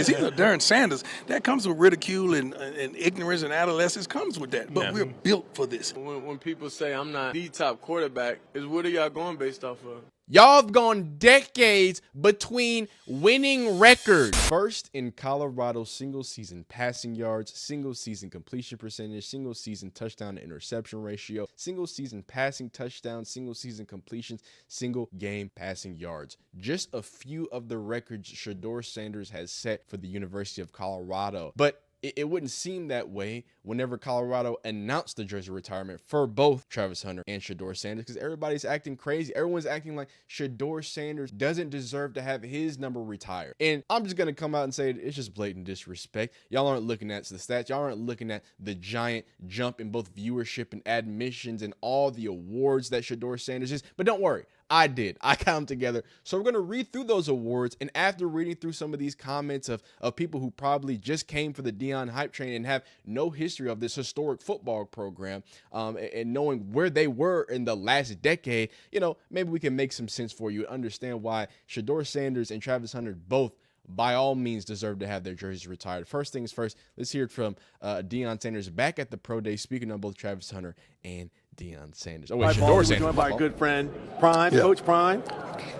is. He's a darn Sanders. That comes with ridicule and ignorance and adolescence comes with that. But we're built for this. When people say I'm not the top quarterback, is what are y'all going based off of? Y'all have gone decades between winning records. First in Colorado single-season passing yards, single-season completion percentage, single-season touchdown to interception ratio, single-season passing touchdowns, single-season completions, single-game passing yards. Just a few of the records Shedeur Sanders has set for the University of Colorado. But it wouldn't seem that way whenever Colorado announced the jersey retirement for both Travis Hunter and Shedeur Sanders, because everybody's acting crazy. Everyone's acting like Shedeur Sanders doesn't deserve to have his number retired. And I'm just going to come out and say it's just blatant disrespect. Y'all aren't looking at the stats. Y'all aren't looking at the giant jump in both viewership and admissions and all the awards that Shedeur Sanders is. But don't worry. I did. I got them together. So we're going to read through those awards. And after reading through some of these comments of people who probably just came for the Deion hype train and have no history of this historic football program, and knowing where they were in the last decade, maybe we can make some sense for you and understand why Shedeur Sanders and Travis Hunter both by all means deserve to have their jerseys retired. First things first, let's hear it from Deion Sanders back at the Pro Day, speaking on both Travis Hunter and Deion Sanders. Oh, wait, Shedeur Sanders. Joined by a good friend, Prime, Coach Prime.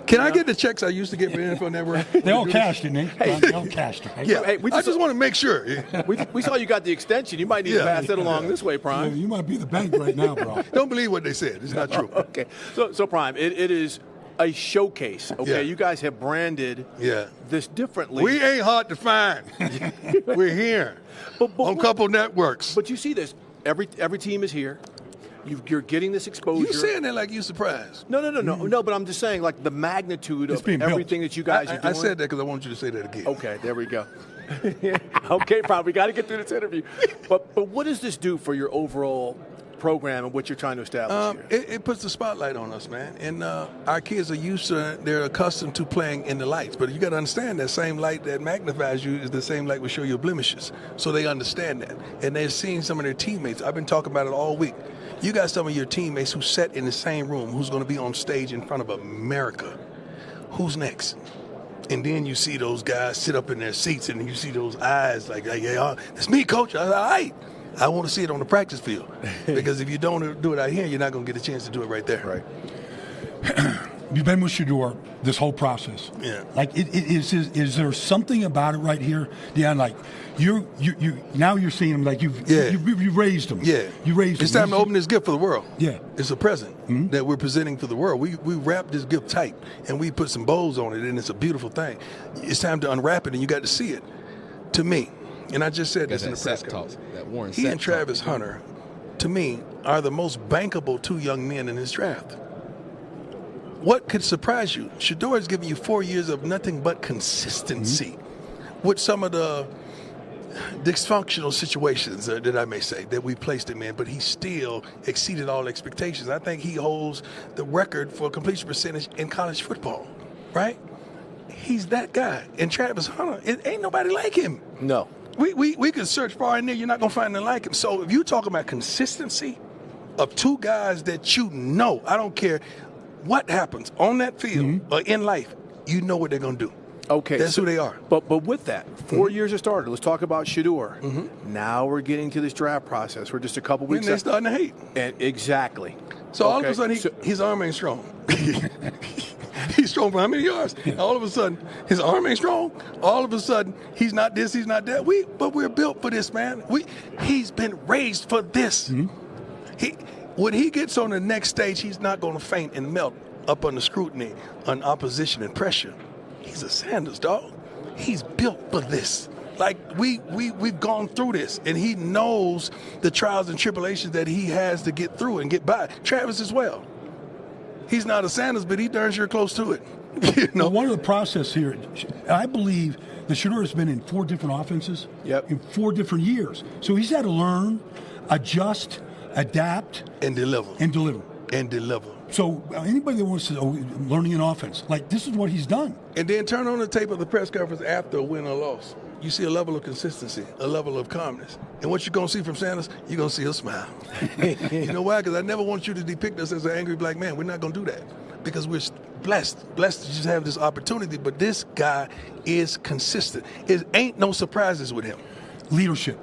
Can I get the checks I used to get for the NFL Network? They all cashed it, Nick. They all cashed it. Yeah, hey, I just want to make sure. We saw you got the extension. You might need to pass it along this way, Prime. Yeah, you might be the bank right now, bro. Don't believe what they said. It's not true. Okay. So Prime, it is a showcase. Okay, you guys have branded this differently. We ain't hard to find. We're here on a couple networks. But you see this. Every team is here. You're getting this exposure. You saying that like you surprised? No. But I'm just saying, like the magnitude of everything that you guys are doing. I said that because I want you to say that again. Okay, there we go. Okay, Prime, we got to get through this interview. But what does this do for your overall program and what you're trying to establish here? It puts the spotlight on us, man. And our kids are they're accustomed to playing in the lights. But you got to understand that same light that magnifies you is the same light will show your blemishes. So they understand that. And they're seeing some of their teammates. I've been talking about it all week. You got some of your teammates who sat in the same room, who's going to be on stage in front of America. Who's next? And then you see those guys sit up in their seats and you see those eyes like, yeah, it's me, coach. All right. I want to see it on the practice field because if you don't do it out here, you're not going to get a chance to do it right there. Right. You've been with Shedeur this whole process. Yeah. Like, is there something about it right here, Deion? Like, you now you're seeing him like you raised him. Yeah. You raised him. It's time to open this gift for the world. Yeah. It's a present that we're presenting for the world. We wrap this gift tight and we put some bows on it, and it's a beautiful thing. It's time to unwrap it, and you got to see it. To me, and I just said this in the press conference, he and Travis Hunter, to me, are the most bankable two young men in this draft. What could surprise you? Shedeur has given you 4 years of nothing but consistency with some of the dysfunctional situations that I may say that we placed him in, but he still exceeded all expectations. I think he holds the record for completion percentage in college football, right? He's that guy. And Travis Hunter, it ain't nobody like him. No. We could search far in there. You're not going to find anything like him. So if you talk about consistency of two guys that you know, I don't care what happens on that field or in life, you know what they're going to do. Okay. That's who they are. But with that, 4 years have started. Let's talk about Shedeur. Now we're getting to this draft process. We're just a couple weeks. And they're starting to hate. And exactly. So all of a sudden, his arm ain't strong. He's strong for how many yards? All of a sudden, his arm ain't strong. All of a sudden, he's not this, he's not that. But we're built for this, man. He's been raised for this. When he gets on the next stage, he's not going to faint and melt up under scrutiny, on opposition and pressure. He's a Sanders, dog. He's built for this. Like, we've gone through this, and he knows the trials and tribulations that he has to get through and get by. Travis as well. He's not a Sanders, but he darn sure close to it. Well, one of the process here, I believe that Shedeur has been in 4 different offenses in 4 different years. So he's had to learn, adjust, adapt. And deliver. So anybody that wants to learning an offense, like, this is what he's done. And then turn on the tape of the press conference after a win or loss. You see a level of consistency, a level of calmness. And what you're going to see from Sanders, you're going to see a smile. You know why? Because I never want you to depict us as an angry black man. We're not going to do that because blessed to just have this opportunity. But this guy is consistent. It ain't no surprises with him. Leadership.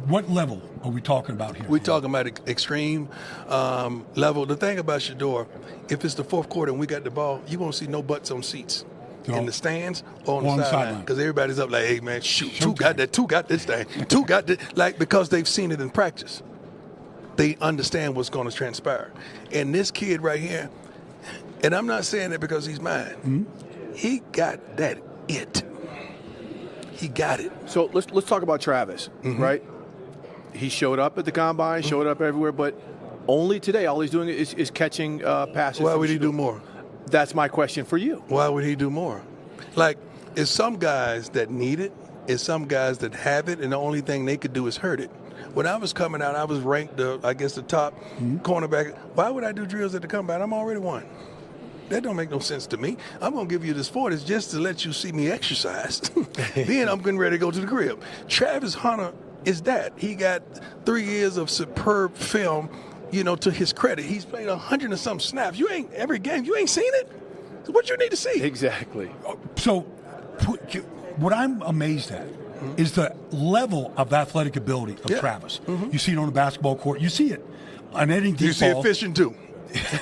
What level are we talking about here? We're talking about extreme level. The thing about Shedeur, if it's the fourth quarter and we got the ball, you won't see no butts on seats. In the stands or on the sideline. Because everybody's up like, hey, man, shoot. Two got this thing. Two got this. Like, because they've seen it in practice. They understand what's going to transpire. And this kid right here, and I'm not saying that because he's mine. Mm-hmm. He got that it. He got it. So let's talk about Travis, right? He showed up at the combine, showed up everywhere, but only today all he's doing is catching passes. Why would he do more? That's my question for you. Why would he do more? Like, it's some guys that need it, it's some guys that have it, and the only thing they could do is hurt it. When I was coming out, I was ranked, the top cornerback. Why would I do drills at the combine? I'm already one. That don't make no sense to me. I'm going to give you this 40 just to let you see me exercise. Then I'm getting ready to go to the crib. Travis Hunter is that. He got 3 years of superb film. To his credit, he's played 100 and some snaps. Every game, you ain't seen it. So what you need to see? Exactly. So, what I'm amazed at is the level of athletic ability of Travis. You see it on the basketball court. You see it on any deep ball. You see it fishing too.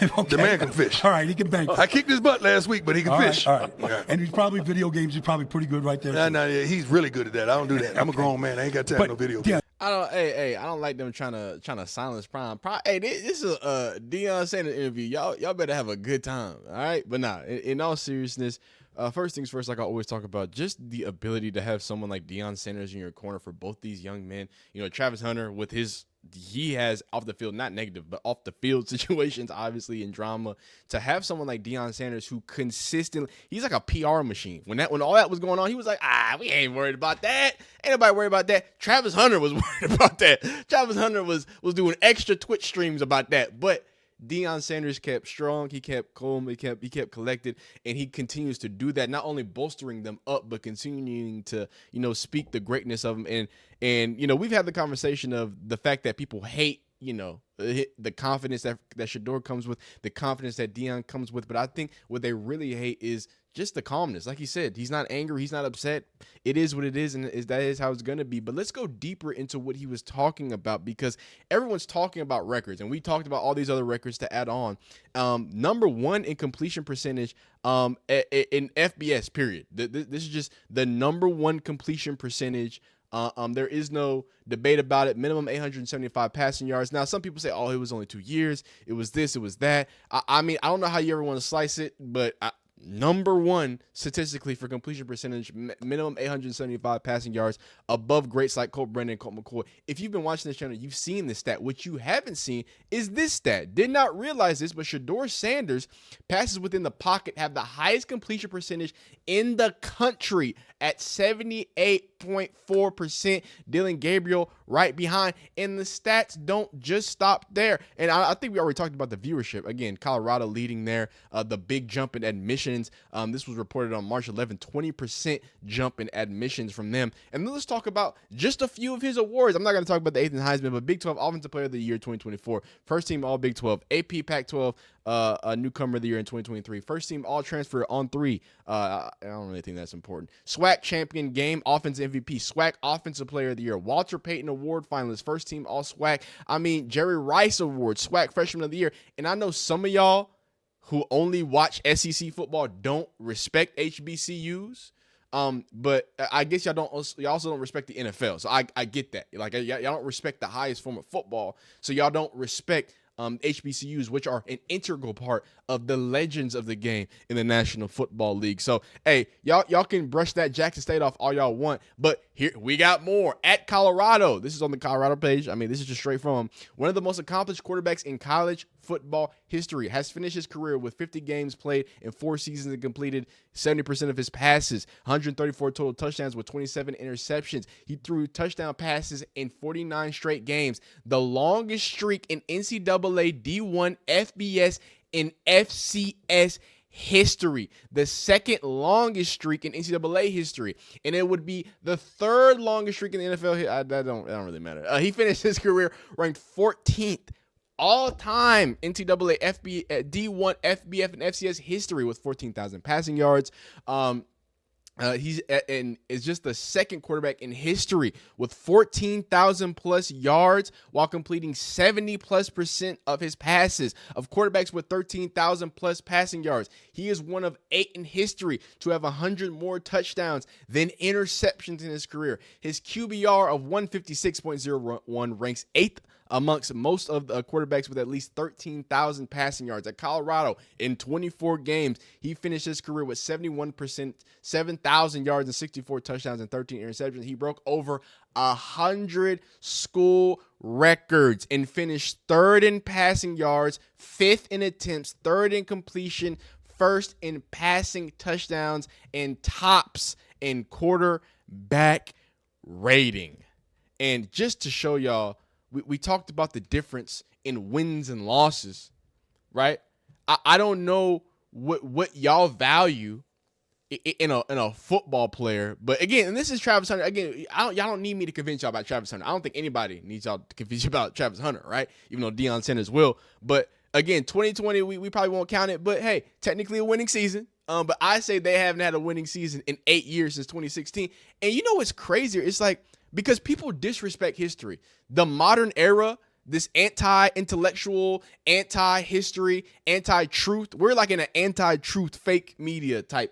Okay. The man can fish. All right, he can bang. I kicked his butt last week, but he can fish. All right. Yeah. And he's probably video games. He's probably pretty good right there. No, he's really good at that. I don't do that. I'm a grown man. I ain't got time for no video games. I don't like them trying to silence Prime. Hey, this is a Deion Sanders interview. Y'all better have a good time, all right? But in all seriousness, first things first, like I always talk about, just the ability to have someone like Deion Sanders in your corner for both these young men. Travis Hunter with he has off the field, not negative, but off the field situations, obviously, and drama. To have someone like Deion Sanders who consistently, he's like a PR machine. When all that was going on, he was like, we ain't worried about that. Ain't nobody worried about that. Travis Hunter was worried about that. Travis Hunter was doing extra Twitch streams about that. But Deion Sanders kept strong, he kept calm, he kept collected, and he continues to do that, not only bolstering them up, but continuing to, speak the greatness of them. And we've had the conversation of the fact that people hate, the confidence that Shador comes with, the confidence that Deion comes with. But I think what they really hate is just the calmness. Like he said, he's not angry, he's not upset. It is what it is, and that is how it's going to be. But let's go deeper into what he was talking about, because everyone's talking about records, and we talked about all these other records to add on. Number one in completion percentage in FBS, period. This is just the number one completion percentage. There is no debate about it. Minimum 875 passing yards. Now, some people say, it was only 2 years. It was this, it was that. I mean, I don't know how you ever want to slice it, but number one statistically for completion percentage, minimum 875 passing yards, above greats like Colt Brennan and Colt McCoy. If you've been watching this channel, you've seen this stat. What you haven't seen is this stat. Did not realize this, but Shedeur Sanders passes within the pocket have the highest completion percentage in the country at 78.4%. Dylan Gabriel right behind. And the stats don't just stop there. And I think we already talked about the viewership. Again, Colorado leading there. The big jump in admissions. This was reported on March 11, 20% jump in admissions from them. And then let's talk about just a few of his awards. I'm not going to talk about the 8th and Heisman, but Big 12 Offensive Player of the Year 2024. First team All Big 12. AP Pac-12 a newcomer of the year in 2023. First team all transfer on 3. I don't really think that's important. SWAC champion game, offensive MVP, SWAC offensive player of the year, Walter Payton Award finalist, first team all SWAC. Jerry Rice Award, SWAC freshman of the year. And I know some of y'all who only watch SEC football don't respect HBCUs. But I guess y'all also don't respect the NFL. So I get that. Like y'all don't respect the highest form of football. So y'all don't respect HBCUs, which are an integral part of the legends of the game in the National Football League. So, hey, y'all can brush that Jackson State off all y'all want, but here we got more. At Colorado, this is on the Colorado page. This is just straight from him. One of the most accomplished quarterbacks in college football history, has finished his career with 50 games played in 4 seasons and completed 70% of his passes, 134 total touchdowns with 27 interceptions. He threw touchdown passes in 49 straight games, the longest streak in NCAA D1 FBS and FCS history, the second longest streak in NCAA history, and it would be the third longest streak in the NFL. That don't really matter. He finished his career ranked 14th all-time NCAA D1 FBF and FCS history with 14,000 passing yards. He's and is just the second quarterback in history with 14,000 plus yards while completing 70+% of his passes. Of quarterbacks with 13,000 plus passing yards, he is one of 8 in history to have 100 more touchdowns than interceptions in his career. His QBR of 156.01 ranks 8th amongst most of the quarterbacks with at least 13,000 passing yards. At Colorado, in 24 games, he finished his career with 71%, 7,000 yards and 64 touchdowns and 13 interceptions. He broke over 100 school records and finished 3rd in passing yards, 5th in attempts, 3rd in completion, 1st in passing touchdowns, and tops in quarterback rating. And just to show y'all, we talked about the difference in wins and losses, right? I don't know what y'all value in a football player, but again, and this is Travis Hunter. Again, y'all don't need me to convince y'all about Travis Hunter. I don't think anybody needs y'all to convince you about Travis Hunter, right? Even though Deion Sanders will. But again, 2020, we probably won't count it. But hey, technically a winning season. But I say they haven't had a winning season in 8 years since 2016. And you know what's crazier? It's like, because people disrespect history. The modern era, this anti-intellectual, anti-history, anti-truth. We're like in an anti-truth fake media type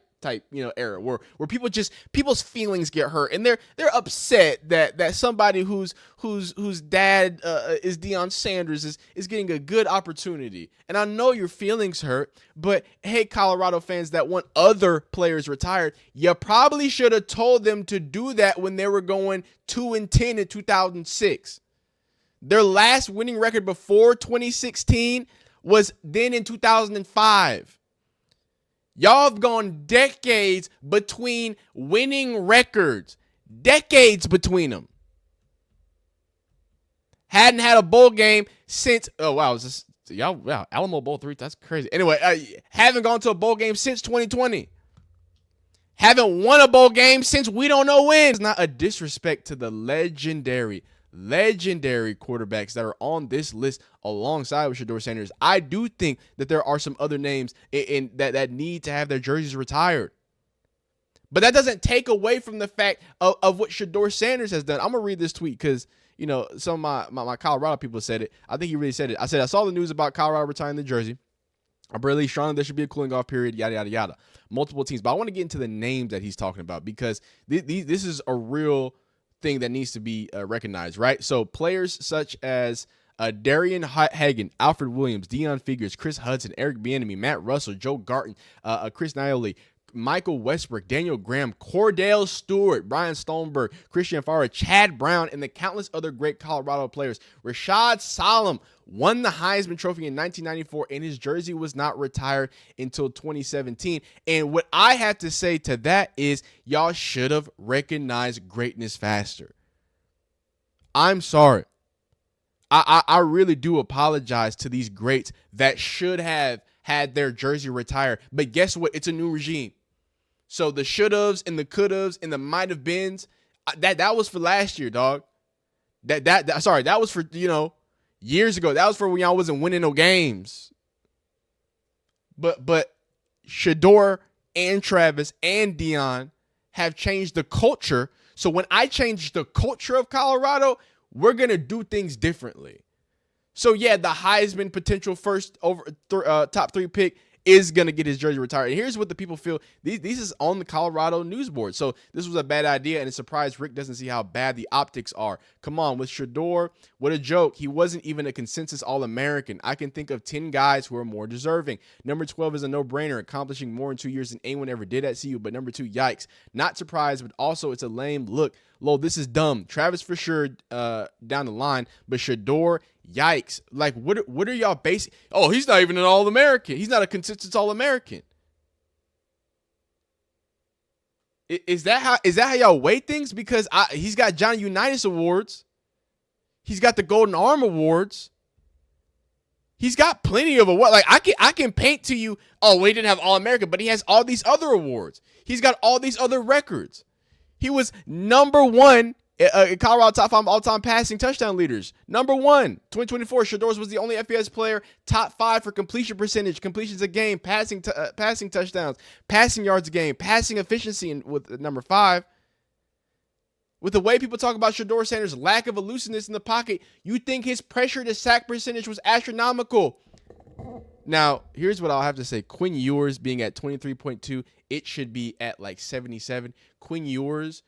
era where people's feelings get hurt and they're upset that somebody whose dad is Deion Sanders is getting a good opportunity. And I know your feelings hurt, but hey, Colorado fans that want other players retired, you probably should have told them to do that when they were going 2-10 in 2006. Their last winning record before 2016 was then in 2005. Y'all have gone decades between winning records. Decades between them. Hadn't had a bowl game since, Alamo Bowl 3, that's crazy. Anyway, haven't gone to a bowl game since 2020. Haven't won a bowl game since we don't know when. It's not a disrespect to the legendary quarterbacks that are on this list alongside with Shedeur Sanders. I do think that there are some other names in that need to have their jerseys retired. But that doesn't take away from the fact of what Shedeur Sanders has done. I'm going to read this tweet because, you know, some of my Colorado people said it. I think he really said it. I said, I saw the news about Colorado retiring the jersey. I believe strongly there should be a cooling off period, yada, yada, yada. Multiple teams. But I want to get into the names that he's talking about because this is a real thing that needs to be recognized, right? So players such as Darian Hagan, Alfred Williams, Deion Figures, Chris Hudson, Eric Bieniemy, Matt Russell, Joe Garton, Chris Nioli, Michael Westbrook, Daniel Graham, Cordell Stewart, Brian Stoneberg, Christian Farah, Chad Brown, and the countless other great Colorado players. Rashad Solomon won the Heisman Trophy in 1994, and his jersey was not retired until 2017. And what I have to say to that is y'all should have recognized greatness faster. I'm sorry. I really do apologize to these greats that should have had their jersey retired. But guess what? It's a new regime. So the should-haves and the could-haves and the might-have-beens, that was for last year, dog. That was for, years ago. That was for when y'all wasn't winning no games. But Shedeur and Travis and Deion have changed the culture. So when I change the culture of Colorado, we're going to do things differently. So yeah, the Heisman potential first top 3 pick is going to get his jersey retired. And here's what the people feel. These is on the Colorado news board. So this was a bad idea, and it's surprised Rick doesn't see how bad the optics are. Come on, with Shedeur, what a joke. He wasn't even a consensus All-American. I can think of 10 guys who are more deserving. Number 12 is a no-brainer, accomplishing more in 2 years than anyone ever did at CU. But number 2, yikes. Not surprised, but also it's a lame look. Lol, this is dumb. Travis for sure down the line, but Shedeur, yikes. Like, what are y'all basing? Oh, he's not even an All-American. He's not a consensus All-American. Is that how y'all weigh things? Because he's got Johnny Unitas awards. He's got the Golden Arm awards. He's got plenty of awards. Like, I can paint to you, oh, well, he didn't have All-American, but he has all these other awards. He's got all these other records. He was number 1 Colorado top 5 all-time passing touchdown leaders. Number 1, 2024, Shedeur was the only FBS player top 5 for completion percentage, completions a game, passing touchdowns, passing yards a game, passing efficiency with number 5. With the way people talk about Shedeur Sanders' lack of elusiveness in the pocket, you think his pressure to sack percentage was astronomical. Now, here's what I'll have to say. Quinn Ewers being at 23.2, it should be at like 77. Quinn Ewers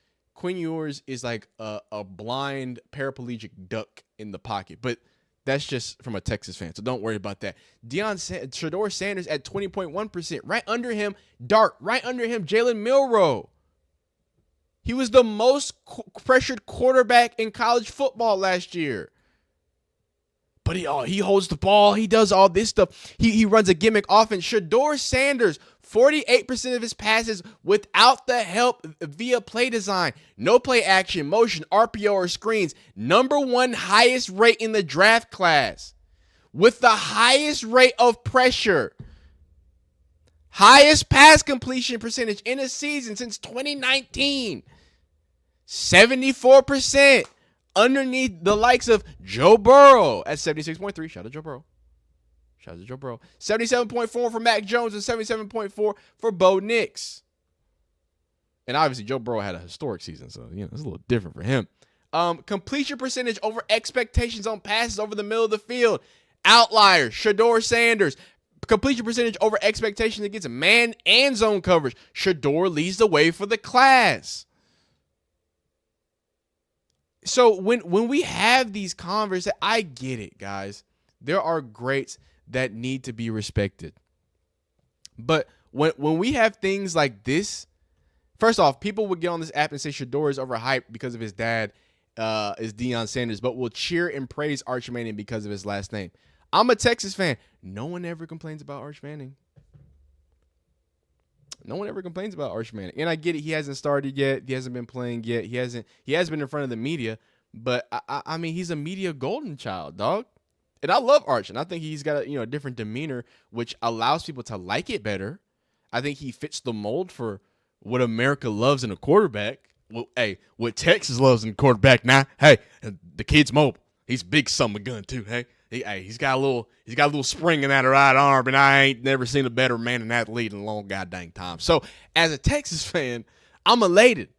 is like a blind paraplegic duck in the pocket, but that's just from a Texas fan, so don't worry about that. Shedeur Sanders at 20.1%. Right under him, Jalen Milroe. He was the most pressured quarterback in college football last year. But he holds the ball. He does all this stuff. He runs a gimmick offense. Shedeur Sanders, 48% of his passes without the help via play design. No play action, motion, RPO, or screens. Number 1 highest rate in the draft class. With the highest rate of pressure. Highest pass completion percentage in a season since 2019. 74%. Underneath the likes of Joe Burrow at 76.3. Shout out to Joe Burrow. 77.4 for Mac Jones and 77.4 for Bo Nix. And obviously Joe Burrow had a historic season, so it's a little different for him. Completion percentage over expectations on passes over the middle of the field. Outliers, Shedeur Sanders. Completion percentage over expectations against man and zone coverage. Shedeur leads the way for the class. So when we have these conversations, I get it, guys. There are greats that need to be respected. But when we have things like this, first off, people would get on this app and say Shedeur is overhyped because of his dad is Deion Sanders, but will cheer and praise Arch Manning because of his last name. I'm a Texas fan. No one ever complains about Arch Manning. No one ever complains about Arch Manning. And I get it. He hasn't started yet. He hasn't been playing yet. He has been in front of the media. But, I mean, he's a media golden child, dog. And I love Arch. And I think he's got a different demeanor, which allows people to like it better. I think he fits the mold for what America loves in a quarterback. Well, hey, what Texas loves in a quarterback now. Hey, the kid's mobile. He's big summer gun, too, hey. He's got a little spring in that right arm, and I ain't never seen a better man and athlete in a long goddamn time. So, as a Texas fan, I'm elated.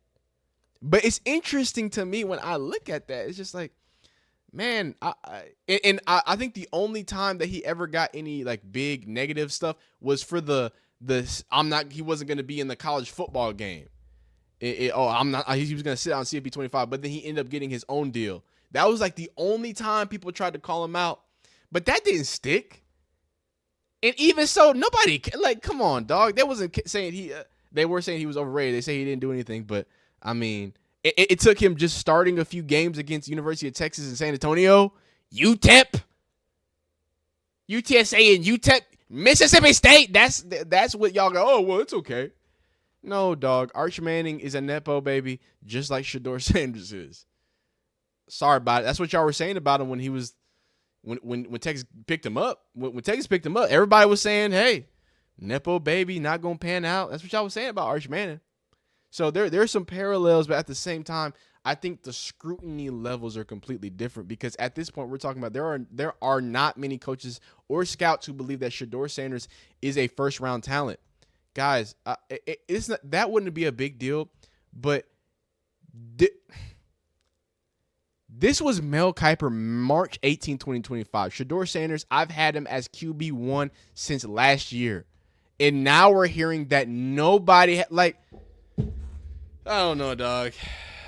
But it's interesting to me when I look at that. It's just like, man, I think the only time that he ever got any like big negative stuff was for he wasn't going to be in the college football game. He was going to sit out on CFP 25, but then he ended up getting his own deal. That was like the only time people tried to call him out. But that didn't stick. And even so, nobody, like, come on, dog. They wasn't saying they were saying he was overrated. They say he didn't do anything. But, I mean, it took him just starting a few games against University of Texas and San Antonio, UTEP, UTSA and UTEP, Mississippi State. That's what y'all go, oh, well, it's okay. No, dog. Arch Manning is a Nepo baby, just like Shedeur Sanders is. Sorry about it. That's what y'all were saying about him when he was when Texas picked him up. When Texas picked him up, everybody was saying, hey, Nepo baby, not gonna pan out. That's what y'all was saying about Arch Manning. So there's some parallels, but at the same time, I think the scrutiny levels are completely different because at this point we're talking about there are not many coaches or scouts who believe that Shedeur Sanders is a first round talent. Guys, it's not, that wouldn't be a big deal, but this was Mel Kiper, March 18, 2025. Shedeur Sanders, I've had him as QB1 since last year. And now we're hearing that nobody, I don't know, dog.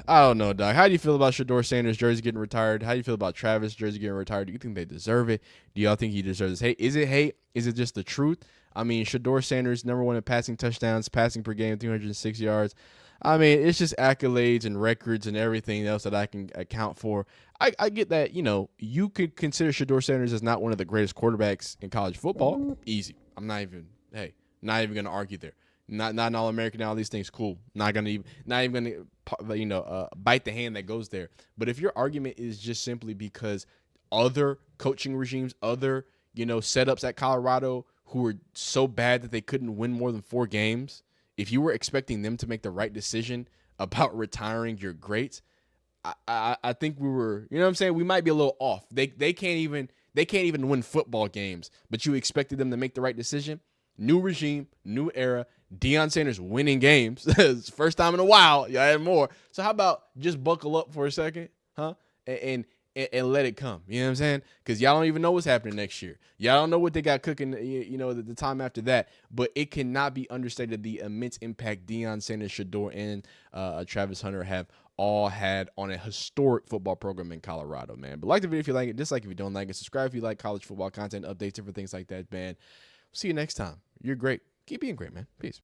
How do you feel about Shedeur Sanders' jersey getting retired? How do you feel about Travis' jersey getting retired? Do you think they deserve it? Do y'all think he deserves hate? Is it hate? Is it just the truth? I mean, Shedeur Sanders, number 1 in passing touchdowns, passing per game, 306 yards. I mean, it's just accolades and records and everything else that I can account for. I get that, you could consider Shedeur Sanders as not one of the greatest quarterbacks in college football. Easy. I'm not even going to argue there. Not an All-American, all these things, cool. Not even going to bite the hand that goes there. But if your argument is just simply because other coaching regimes, other, setups at Colorado who were so bad that they couldn't win more than 4 games, if you were expecting them to make the right decision about retiring your greats, I think we were, you know what I'm saying? We might be a little off. They can't even win football games, but you expected them to make the right decision. New regime, new era. Deion Sanders winning games. It's first time in a while. Y'all had more. So how about just buckle up for a second, huh? And let it come. You know what I'm saying? Because y'all don't even know what's happening next year. Y'all don't know what they got cooking, the time after that. But it cannot be understated the immense impact Deion Sanders, Shedeur, and Travis Hunter have all had on a historic football program in Colorado, man. But like the video if you like it, dislike if you don't like it, subscribe if you like college football content, updates, different things like that, man. See you next time. You're great. Keep being great, man. Peace.